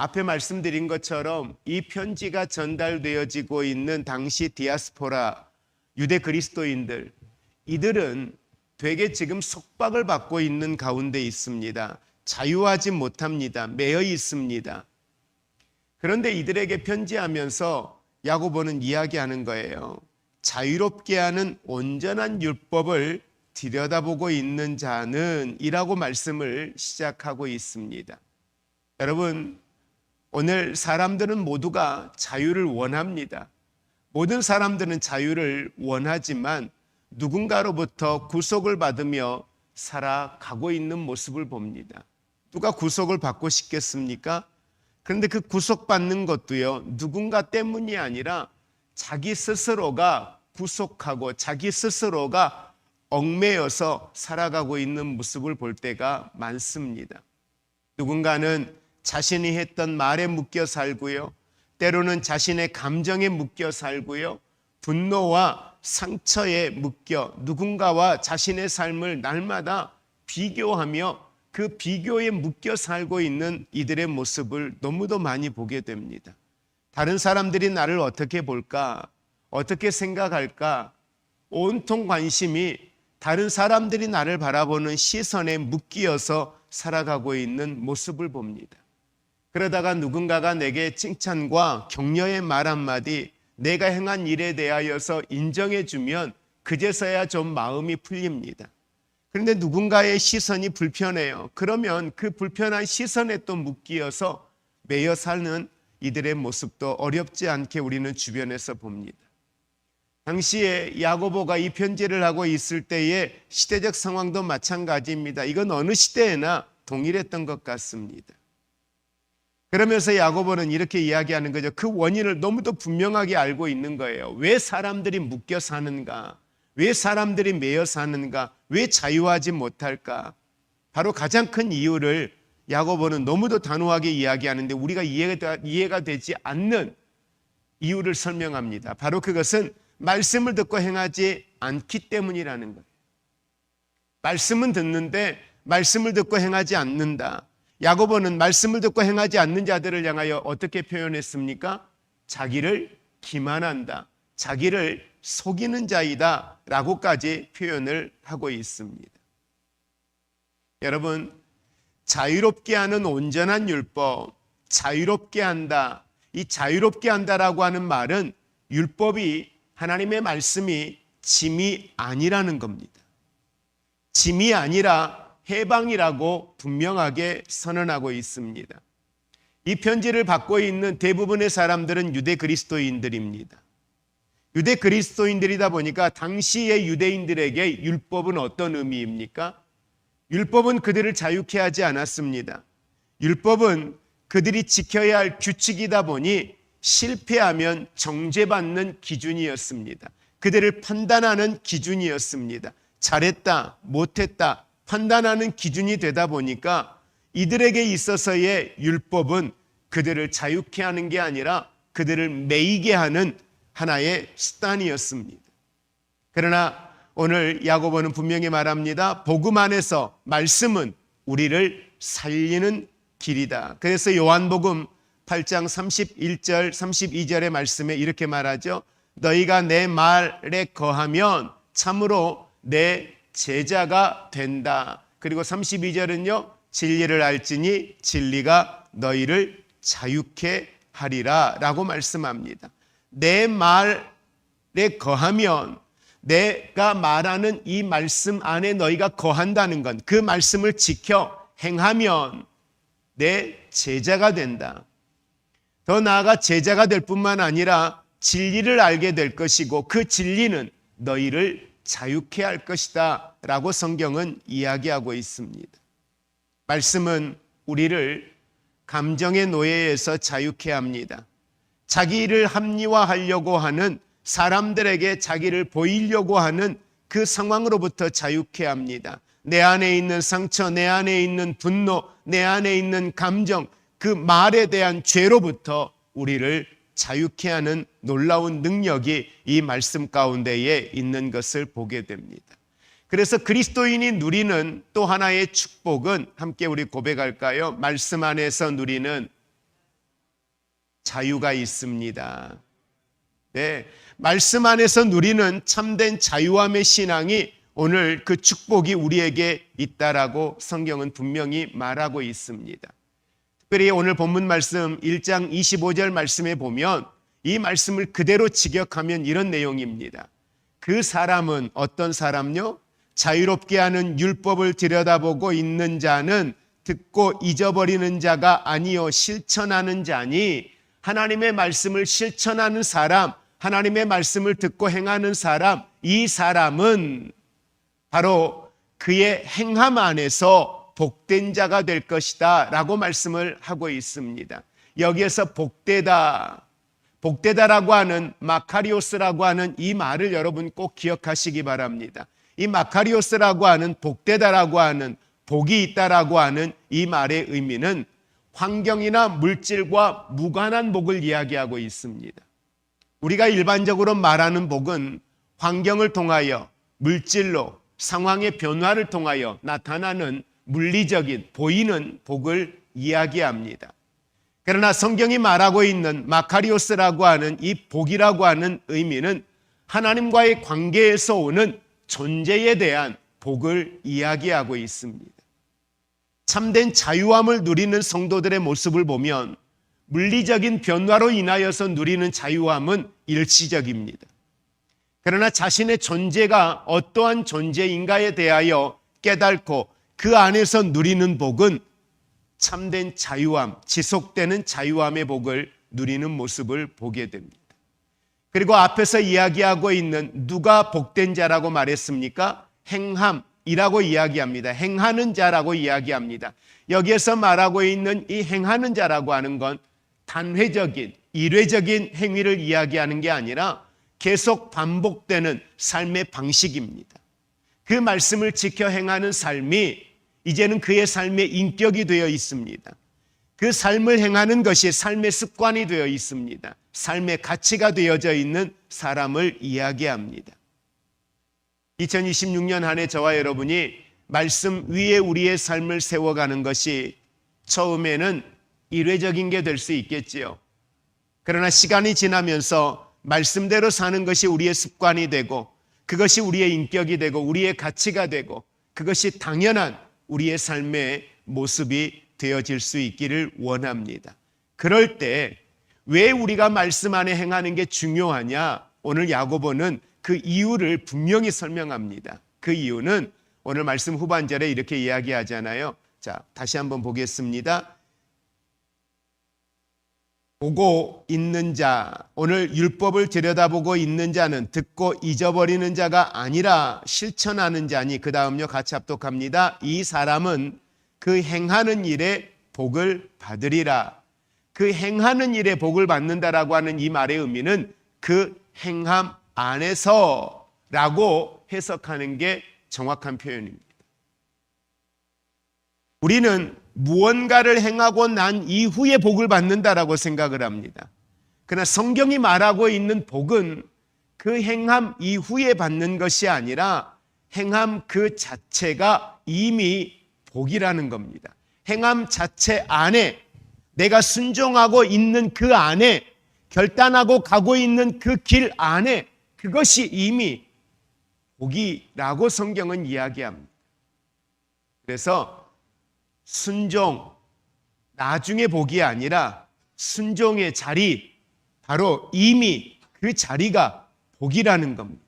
앞에 말씀드린 것처럼 이 편지가 전달되어지고 있는 당시 디아스포라 유대 그리스도인들, 이들은 되게 지금 속박을 받고 있는 가운데 있습니다. 자유하지 못합니다. 매여 있습니다. 그런데 이들에게 편지하면서 야고보는 이야기하는 거예요. 자유롭게 하는 온전한 율법을 들여다보고 있는 자는 이라고 말씀을 시작하고 있습니다. 여러분, 오늘 사람들은 모두가 자유를 원합니다. 모든 사람들은 자유를 원하지만 누군가로부터 구속을 받으며 살아가고 있는 모습을 봅니다. 누가 구속을 받고 싶겠습니까? 그런데 그 구속받는 것도요, 누군가 때문이 아니라 자기 스스로가 구속하고 자기 스스로가 얽매여서 살아가고 있는 모습을 볼 때가 많습니다. 누군가는 자신이 했던 말에 묶여 살고요, 때로는 자신의 감정에 묶여 살고요, 분노와 상처에 묶여 누군가와 자신의 삶을 날마다 비교하며 그 비교에 묶여 살고 있는 이들의 모습을 너무도 많이 보게 됩니다. 다른 사람들이 나를 어떻게 볼까? 어떻게 생각할까? 온통 관심이 다른 사람들이 나를 바라보는 시선에 묶여서 살아가고 있는 모습을 봅니다. 그러다가 누군가가 내게 칭찬과 격려의 말 한마디, 내가 행한 일에 대하여서 인정해주면 그제서야 좀 마음이 풀립니다. 그런데 누군가의 시선이 불편해요. 그러면 그 불편한 시선에 또 묶여서 매여 사는 이들의 모습도 어렵지 않게 우리는 주변에서 봅니다. 당시에 야고보가 이 편지를 하고 있을 때의 시대적 상황도 마찬가지입니다. 이건 어느 시대에나 동일했던 것 같습니다. 그러면서 야고보는 이렇게 이야기하는 거죠. 그 원인을 너무도 분명하게 알고 있는 거예요. 왜 사람들이 묶여 사는가? 왜 사람들이 매여 사는가? 왜 자유하지 못할까? 바로 가장 큰 이유를 야고보는 너무도 단호하게 이야기하는데 우리가 이해가 되지 않는 이유를 설명합니다. 바로 그것은 말씀을 듣고 행하지 않기 때문이라는 거예요. 말씀은 듣는데 말씀을 듣고 행하지 않는다. 야고보는 말씀을 듣고 행하지 않는 자들을 향하여 어떻게 표현했습니까? 자기를 기만한다, 자기를 속이는 자이다 라고까지 표현을 하고 있습니다. 여러분, 자유롭게 하는 온전한 율법, 자유롭게 한다, 이 자유롭게 한다라고 하는 말은 율법이, 하나님의 말씀이 짐이 아니라는 겁니다. 짐이 아니라 해방이라고 분명하게 선언하고 있습니다. 이 편지를 받고 있는 대부분의 사람들은 유대 그리스도인들입니다. 유대 그리스도인들이다 보니까 당시의 유대인들에게 율법은 어떤 의미입니까? 율법은 그들을 자유케 하지 않았습니다. 율법은 그들이 지켜야 할 규칙이다 보니 실패하면 정죄받는 기준이었습니다. 그들을 판단하는 기준이었습니다. 잘했다, 못했다 판단하는 기준이 되다 보니까 이들에게 있어서의 율법은 그들을 자유케 하는 게 아니라 그들을 매이게 하는 하나의 수단이었습니다. 그러나 오늘 야고보는 분명히 말합니다. 복음 안에서 말씀은 우리를 살리는 길이다. 그래서 요한복음 8장 31절 32절의 말씀에 이렇게 말하죠. 너희가 내 말에 거하면 참으로 내 제자가 된다. 그리고 32절은요. 진리를 알지니 진리가 너희를 자유케 하리라 라고 말씀합니다. 내 말에 거하면, 내가 말하는 이 말씀 안에 너희가 거한다는 건, 그 말씀을 지켜 행하면 내 제자가 된다. 더 나아가 제자가 될 뿐만 아니라 진리를 알게 될 것이고 그 진리는 너희를 자유케 할 것이다 라고 성경은 이야기하고 있습니다. 말씀은 우리를 감정의 노예에서 자유케 합니다. 자기를 합리화하려고 하는, 사람들에게 자기를 보이려고 하는 그 상황으로부터 자유케 합니다. 내 안에 있는 상처, 내 안에 있는 분노, 내 안에 있는 감정, 그 말에 대한 죄로부터 우리를 자유케 하는 놀라운 능력이 이 말씀 가운데에 있는 것을 보게 됩니다. 그래서 그리스도인이 누리는 또 하나의 축복은 함께 우리 고백할까요? 말씀 안에서 누리는 자유가 있습니다. 네, 말씀 안에서 누리는 참된 자유함의 신앙이 오늘 그 축복이 우리에게 있다라고 성경은 분명히 말하고 있습니다. 특별히 오늘 본문 말씀 1장 25절 말씀에 보면 이 말씀을 그대로 직역하면 이런 내용입니다. 그 사람은 어떤 사람요? 자유롭게 하는 율법을 들여다보고 있는 자는 듣고 잊어버리는 자가 아니요 실천하는 자니, 하나님의 말씀을 실천하는 사람, 하나님의 말씀을 듣고 행하는 사람, 이 사람은 바로 그의 행함 안에서 복된 자가 될 것이다 라고 말씀을 하고 있습니다. 여기에서 복되다라고 하는 마카리오스라고 하는 이 말을 여러분 꼭 기억하시기 바랍니다. 이 마카리오스라고 하는 복되다라고 하는 복이 있다라고 하는 이 말의 의미는 환경이나 물질과 무관한 복을 이야기하고 있습니다. 우리가 일반적으로 말하는 복은 환경을 통하여 물질로 상황의 변화를 통하여 나타나는 물리적인 보이는 복을 이야기합니다. 그러나 성경이 말하고 있는 마카리오스라고 하는 이 복이라고 하는 의미는 하나님과의 관계에서 오는 존재에 대한 복을 이야기하고 있습니다. 참된 자유함을 누리는 성도들의 모습을 보면 물리적인 변화로 인하여서 누리는 자유함은 일시적입니다. 그러나 자신의 존재가 어떠한 존재인가에 대하여 깨닫고 그 안에서 누리는 복은 참된 자유함, 지속되는 자유함의 복을 누리는 모습을 보게 됩니다. 그리고 앞에서 이야기하고 있는 누가 복된 자라고 말했습니까? 행함이라고 이야기합니다. 행하는 자라고 이야기합니다. 여기에서 말하고 있는 이 행하는 자라고 하는 건 단회적인, 일회적인 행위를 이야기하는 게 아니라 계속 반복되는 삶의 방식입니다. 그 말씀을 지켜 행하는 삶이 이제는 그의 삶의 인격이 되어 있습니다. 그 삶을 행하는 것이 삶의 습관이 되어 있습니다. 삶의 가치가 되어져 있는 사람을 이야기합니다. 2026년 한 해 저와 여러분이 말씀 위에 우리의 삶을 세워가는 것이 처음에는 일회적인 게 될 수 있겠지요. 그러나 시간이 지나면서 말씀대로 사는 것이 우리의 습관이 되고 그것이 우리의 인격이 되고 우리의 가치가 되고 그것이 당연한 우리의 삶의 모습이 되어질 수 있기를 원합니다. 그럴 때 왜 우리가 말씀 안에 행하는 게 중요하냐? 오늘 야고보는 그 이유를 분명히 설명합니다. 그 이유는 오늘 말씀 후반절에 이렇게 이야기하잖아요. 자, 다시 한번 보겠습니다. 보고 있는 자, 오늘 율법을 들여다보고 있는 자는 듣고 잊어버리는 자가 아니라 실천하는 자니, 그 다음요 같이 합독합니다. 이 사람은 그 행하는 일에 복을 받으리라. 그 행하는 일에 복을 받는다라고 하는 이 말의 의미는 그 행함 안에서 라고 해석하는 게 정확한 표현입니다. 우리는 무언가를 행하고 난 이후에 복을 받는다라고 생각을 합니다. 그러나 성경이 말하고 있는 복은 그 행함 이후에 받는 것이 아니라 행함 그 자체가 이미 복이라는 겁니다. 행함 자체 안에, 내가 순종하고 있는 그 안에, 결단하고 가고 있는 그 길 안에, 그것이 이미 복이라고 성경은 이야기합니다. 그래서 순종, 나중에 복이 아니라 순종의 자리, 바로 이미 그 자리가 복이라는 겁니다.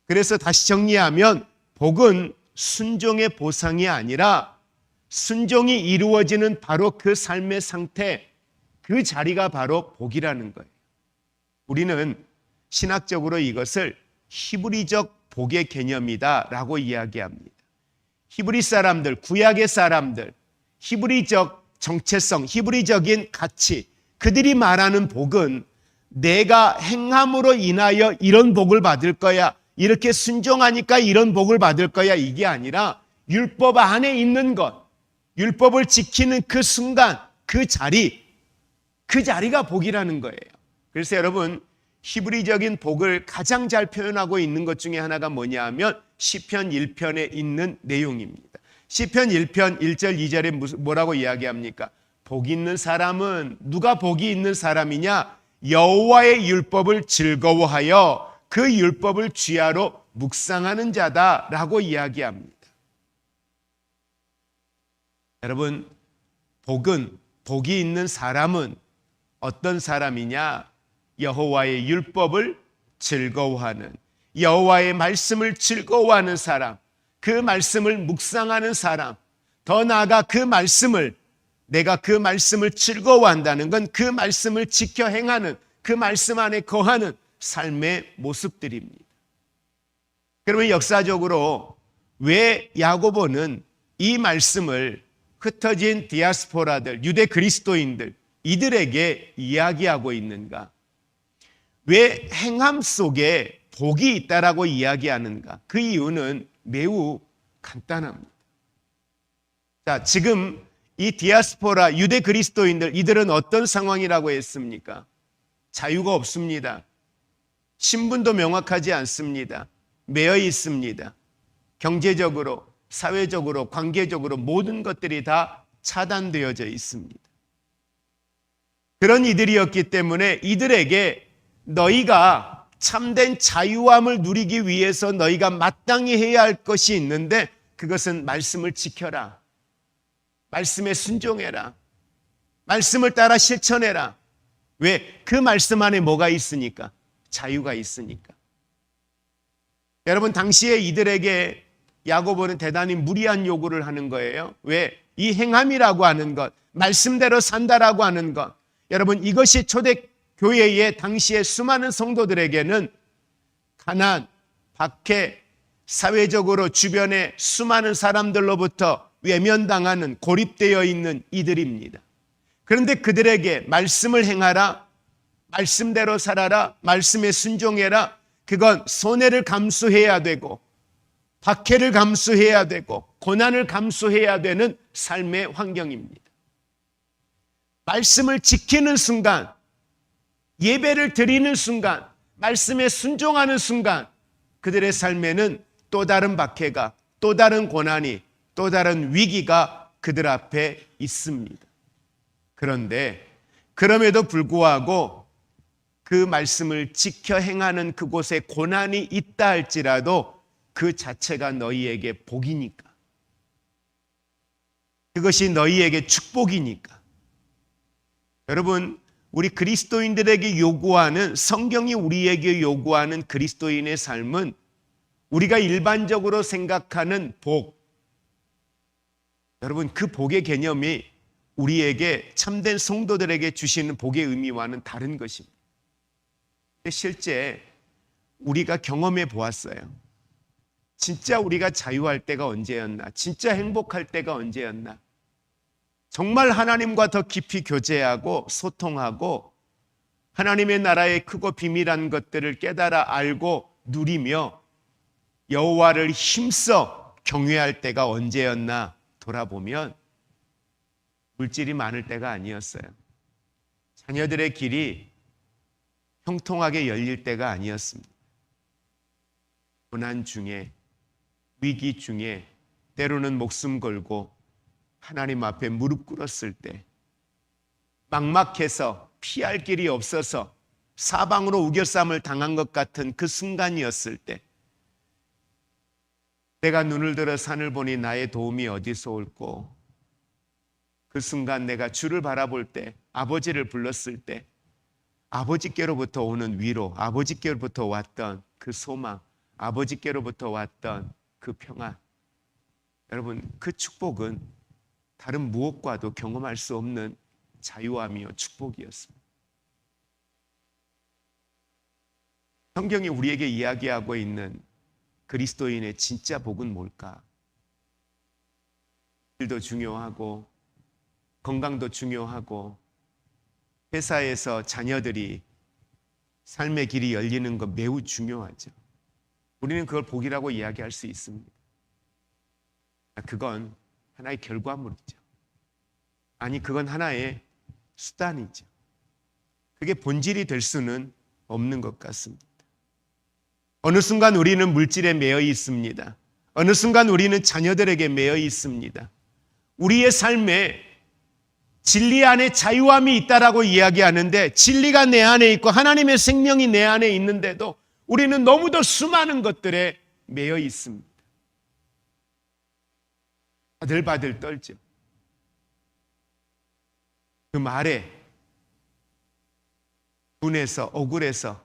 그래서 다시 정리하면 복은 순종의 보상이 아니라 순종이 이루어지는 바로 그 삶의 상태, 그 자리가 바로 복이라는 거예요. 우리는 신학적으로 이것을 히브리적 복의 개념이다라고 이야기합니다. 히브리 사람들, 구약의 사람들, 히브리적 정체성, 히브리적인 가치, 그들이 말하는 복은 내가 행함으로 인하여 이런 복을 받을 거야, 이렇게 순종하니까 이런 복을 받을 거야, 이게 아니라 율법 안에 있는 것, 율법을 지키는 그 순간, 그 자리가 복이라는 거예요. 그래서 여러분, 히브리적인 복을 가장 잘 표현하고 있는 것 중에 하나가 뭐냐 하면 시편 1편에 있는 내용입니다. 시편 1편 1절 2절에 뭐라고 이야기합니까? 복 있는 사람은 누가 복이 있는 사람이냐? 여호와의 율법을 즐거워하여 그 율법을 주야로 묵상하는 자다라고 이야기합니다. 여러분, 복이 있는 사람은 어떤 사람이냐? 여호와의 율법을 즐거워하는, 여호와의 말씀을 즐거워하는 사람, 그 말씀을 묵상하는 사람, 더 나아가 내가 그 말씀을 즐거워한다는 건 그 말씀을 지켜 행하는, 그 말씀 안에 거하는 삶의 모습들입니다. 그러면 역사적으로 왜 야고보는 이 말씀을 흩어진 디아스포라들, 유대 그리스도인들, 이들에게 이야기하고 있는가? 왜 행함 속에 복이 있다라고 이야기하는가? 그 이유는 매우 간단합니다. 자, 지금 이 디아스포라 유대 그리스도인들, 이들은 어떤 상황이라고 했습니까? 자유가 없습니다. 신분도 명확하지 않습니다. 매여 있습니다. 경제적으로, 사회적으로, 관계적으로 모든 것들이 다 차단되어져 있습니다. 그런 이들이었기 때문에 이들에게 너희가 참된 자유함을 누리기 위해서 너희가 마땅히 해야 할 것이 있는데, 그것은 말씀을 지켜라. 말씀에 순종해라. 말씀을 따라 실천해라. 왜? 그 말씀 안에 뭐가 있으니까? 자유가 있으니까. 여러분, 당시에 이들에게 야고보는 대단히 무리한 요구를 하는 거예요. 왜? 이 행함이라고 하는 것, 말씀대로 산다라고 하는 것, 여러분, 이것이 초대교회의 당시의 수많은 성도들에게는 가난, 박해, 사회적으로 주변의 수많은 사람들로부터 외면당하는, 고립되어 있는 이들입니다. 그런데 그들에게 말씀을 행하라, 말씀대로 살아라, 말씀에 순종해라, 그건 손해를 감수해야 되고 박해를 감수해야 되고 고난을 감수해야 되는 삶의 환경입니다. 말씀을 지키는 순간, 예배를 드리는 순간, 말씀에 순종하는 순간, 그들의 삶에는 또 다른 박해가, 또 다른 고난이, 또 다른 위기가 그들 앞에 있습니다. 그런데 그럼에도 불구하고 그 말씀을 지켜 행하는 그곳에 고난이 있다 할지라도 그 자체가 너희에게 복이니까, 그것이 너희에게 축복이니까. 여러분, 우리 그리스도인들에게 요구하는, 성경이 우리에게 요구하는 그리스도인의 삶은 우리가 일반적으로 생각하는 복, 여러분, 그 복의 개념이 우리에게, 참된 성도들에게 주시는 복의 의미와는 다른 것입니다. 실제 우리가 경험해 보았어요. 진짜 우리가 자유할 때가 언제였나? 진짜 행복할 때가 언제였나? 정말 하나님과 더 깊이 교제하고 소통하고 하나님의 나라의 크고 비밀한 것들을 깨달아 알고 누리며 여호와를 힘써 경외할 때가 언제였나 돌아보면 물질이 많을 때가 아니었어요. 자녀들의 길이 형통하게 열릴 때가 아니었습니다. 고난 중에, 위기 중에, 때로는 목숨 걸고 하나님 앞에 무릎 꿇었을 때, 막막해서 피할 길이 없어서 사방으로 우겨쌈을 당한 것 같은 그 순간이었을 때, 내가 눈을 들어 산을 보니 나의 도움이 어디서 올꼬? 그 순간 내가 주를 바라볼 때, 아버지를 불렀을 때, 아버지께로부터 오는 위로, 아버지께로부터 왔던 그 소망, 아버지께로부터 왔던 그 평안, 여러분, 그 축복은 다른 무엇과도 경험할 수 없는 자유함이요 축복이었습니다. 성경이 우리에게 이야기하고 있는 그리스도인의 진짜 복은 뭘까? 일도 중요하고 건강도 중요하고 회사에서 자녀들이 삶의 길이 열리는 것 매우 중요하죠. 우리는 그걸 복이라고 이야기할 수 있습니다. 그건 하나의 결과물이죠. 아니, 그건 하나의 수단이죠. 그게 본질이 될 수는 없는 것 같습니다. 어느 순간 우리는 물질에 매여 있습니다. 어느 순간 우리는 자녀들에게 매여 있습니다. 우리의 삶에 진리 안에 자유함이 있다라고 이야기하는데 진리가 내 안에 있고 하나님의 생명이 내 안에 있는데도 우리는 너무도 수많은 것들에 매여 있습니다. 바들바들 떨죠. 그 말에 분해서 억울해서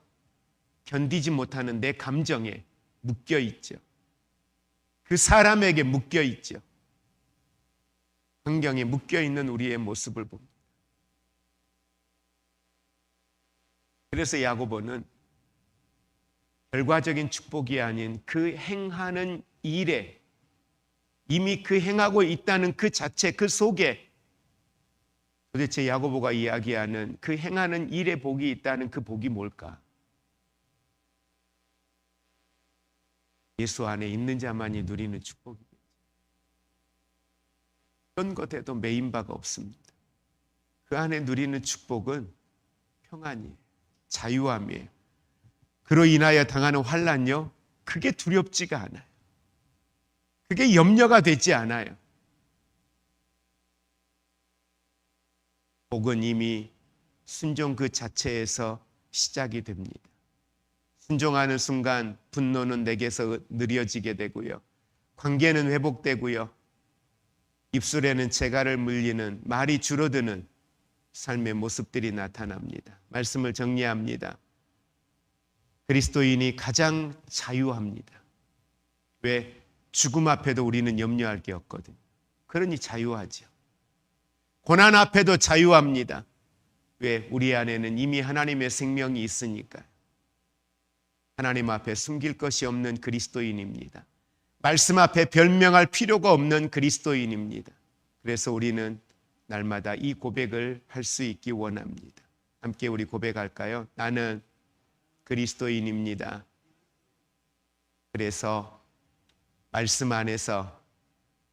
견디지 못하는 내 감정에 묶여 있죠. 그 사람에게 묶여 있죠. 환경에 묶여 있는 우리의 모습을 봅니다. 그래서 야고보는 결과적인 축복이 아닌 그 행하는 일에 이미 그 행하고 있다는 그 자체 그 속에 도대체 야고보가 이야기하는 그 행하는 일에 복이 있다는 그 복이 뭘까? 예수 안에 있는 자만이 누리는 축복이겠죠. 어떤 것에도 매인 바가 없습니다. 그 안에 누리는 축복은 평안이에요. 자유함이에요. 그로 인하여 당하는 환난요, 그게 두렵지가 않아요. 그게 염려가 되지 않아요. 복은 이미 순종 그 자체에서 시작이 됩니다. 순종하는 순간 분노는 내게서 느려지게 되고요. 관계는 회복되고요. 입술에는 재갈을 물리는 말이 줄어드는 삶의 모습들이 나타납니다. 말씀을 정리합니다. 그리스도인이 가장 자유합니다. 왜? 죽음 앞에도 우리는 염려할 게 없거든요. 그러니 자유하죠. 고난 앞에도 자유합니다. 왜? 우리 안에는 이미 하나님의 생명이 있으니까요. 하나님 앞에 숨길 것이 없는 그리스도인입니다. 말씀 앞에 변명할 필요가 없는 그리스도인입니다. 그래서 우리는 날마다 이 고백을 할 수 있기 원합니다. 함께 우리 고백할까요? 나는 그리스도인입니다. 그래서 말씀 안에서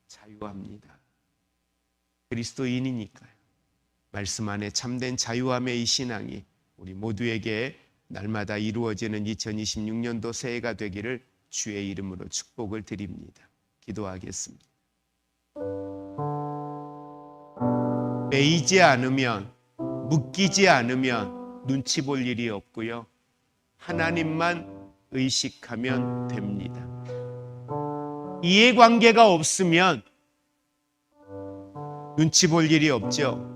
자유합니다. 그리스도인이니까요. 말씀 안에 참된 자유함의 이 신앙이 우리 모두에게 날마다 이루어지는 2026년도 새해가 되기를 주의 이름으로 축복을 드립니다. 기도하겠습니다. 매이지 않으면, 묶이지 않으면 눈치 볼 일이 없고요. 하나님만 의식하면 됩니다. 이해관계가 없으면 눈치 볼 일이 없죠.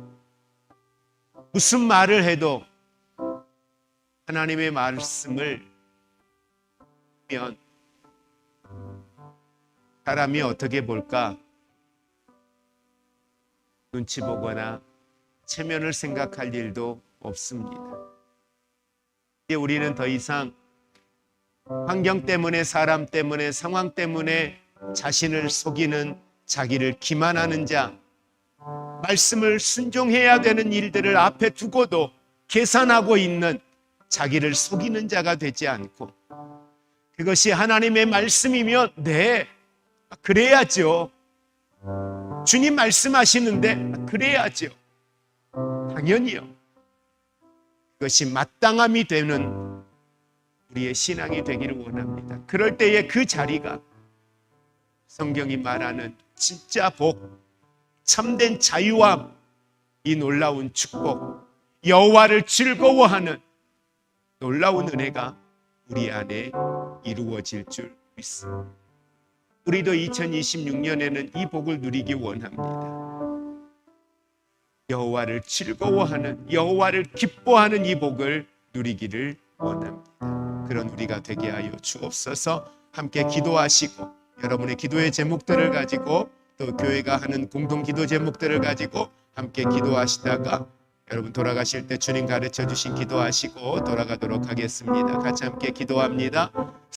무슨 말을 해도 하나님의 말씀을 하면 사람이 어떻게 볼까? 눈치 보거나 체면을 생각할 일도 없습니다. 이제 우리는 더 이상 환경 때문에, 사람 때문에, 상황 때문에 자신을 속이는, 자기를 기만하는 자, 말씀을 순종해야 되는 일들을 앞에 두고도 계산하고 있는, 자기를 속이는 자가 되지 않고, 그것이 하나님의 말씀이면 네, 그래야죠. 주님 말씀하시는데 그래야죠. 당연히요. 그것이 마땅함이 되는 우리의 신앙이 되기를 원합니다. 그럴 때에 그 자리가 성경이 말하는 진짜 복, 참된 자유함, 이 놀라운 축복, 여호와를 즐거워하는 놀라운 은혜가 우리 안에 이루어질 줄 믿습니다. 우리도 2026년에는 이 복을 누리기 원합니다. 여호와를 즐거워하는, 여호와를 기뻐하는 이 복을 누리기를 원합니다. 그런 우리가 되게 하여 주옵소서. 함께 기도하시고 여러분의 기도의 제목들을 가지고 또 교회가 하는 공동 기도 제목들을 가지고 함께 기도하시다가 여러분 돌아가실 때 주님 가르쳐 주신 기도하시고 돌아가도록 하겠습니다. 같이 함께 기도합니다.